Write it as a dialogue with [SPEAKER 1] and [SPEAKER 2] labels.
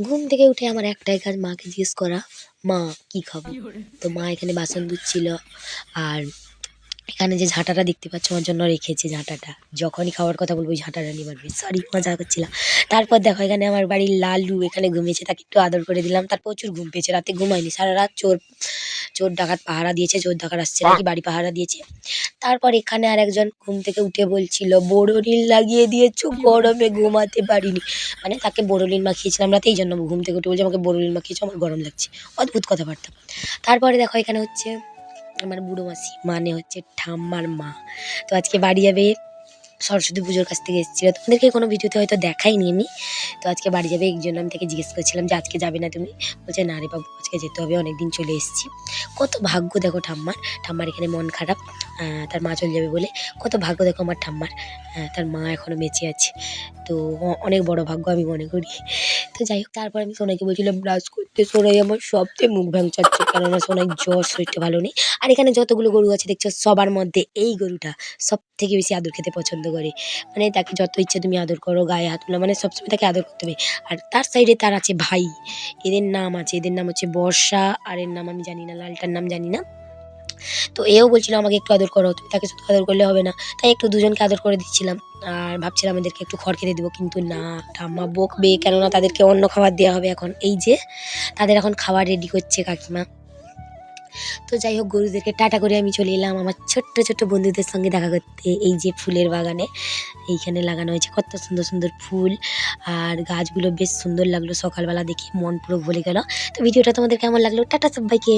[SPEAKER 1] ঘুম থেকে উঠে আমার একটাই কাজ মাকে জিজ্ঞেস করা, মা কি খাবো? তো মা এখানে বাসন ধুচ্ছিল। আর এখানে যে ঝাঁটাটা দেখতে পাচ্ছ আমার জন্য রেখেছে ঝাঁটাটা। যখনই খাওয়ার কথা বলবো ওই ঝাঁটাটা নিয়ে মারবে। সরি মজা করছিলাম। তারপর দেখো এখানে আমার বাড়ির লালু এখানে ঘুমিয়েছে, তাকে একটু আদর করে দিলাম। তার প্রচুর ঘুম পেয়েছে, রাতে ঘুমায়নি। সারা রাত চোর চোর ডাকাত পাহারা দিয়েছে, চোর ডাকাত আসছে নাকি বাড়ি পাহারা দিয়েছে। তারপর এখানে আরেকজন ঘুম থেকে উঠে বলছিল বোরোলিন লাগিয়ে দিয়েছো, গরমে ঘুমাতে পারিনি। মানে তাকে বোরোলিন মাখিয়েছিলাম রাতে, এই জন্য ঘুম থেকে উঠে বলছে আমাকে বোরোলিন মাখিয়েছো, আমার গরম লাগছে। অদ্ভুত কথাবার্তা। তারপরে দেখো এখানে হচ্ছে আমার বুড়ো মাসি, মানে হচ্ছে ঠাম্মার মা। তো আজকে বাড়ি যাবে, সরস্বতী পুজোর কাছ থেকে এসেছিল, তোমাদেরকে কোনো ভিডিওতে হয়তো দেখাইনি আমি। তো আজকে বাড়ি যাবে, এই জন্য আমি তাকে জিজ্ঞেস করছিলাম যে আজকে যাবে না তুমি? বলছে না রে বাবু আজকে যেতে হবে, অনেকদিন চলে এসেছি। কত ভাগ্য দেখো ঠাম্মার। ঠাম্মার এখানে মন খারাপ, তার মা চলে যাবে বলে। কত ভাগ্য দেখো আমার ঠাম্মার, তার মা এখনও বেঁচে আছে। তো অনেক বড় ভাগ্য আমি মনে করি। তো যাই হোক, তারপর আমি সোনাইকে বলছিলাম ব্রাশ করতে। সোনাই আমার সবচেয়ে মুখ ভ্যাংচাচ্ছে, কেননা সোনাই জ্বর, শরীরটা ভালো নেই। আর এখানে যতগুলো গরু আছে দেখছো, সবার মধ্যে এই গরুটা সব থেকে বেশি আদর খেতে পছন্দ করে। মানে তাকে যত ইচ্ছে তুমি আদর করো, গায়ে হাত তোলো, মানে সবসময় তাকে আদর করতে হবে। আর তার সাইডে তার আছে ভাই, এদের নাম আছে, এদের নাম হচ্ছে বর্ষা, আর এর নাম আমি জানি না, লালটার নাম জানি না। তো এও বলছিল আমাকে একটু আদর করো, তুমি তাকে শুধু আদর করলে হবে না। তাই একটু দুজনকে আদর করে দিচ্ছিলাম। আর ভাবছিলাম এদেরকে একটু খড় খেতে দেবো, কিন্তু না, ঠাম্মা বকবে, কেননা তাদেরকে অন্য খাবার দেওয়া হবে এখন। এই যে তাদের এখন খাবার রেডি করছে কাকিমা। তো যাই হোক, গরুদেরকে টাটা করে আমি চলে এলাম আমার ছোট্ট ছোট্ট বন্ধুদের সঙ্গে দেখা করতে। এই যে ফুলের বাগানে, এইখানে লাগানো হয়েছে কত সুন্দর সুন্দর ফুল। আর গাছগুলো বেশ সুন্দর লাগলো, সকালবেলা দেখে মন পুরো ভরে গেল। তো ভিডিওটা তোমাদের কেমন লাগলো? টাটা সবাইকে।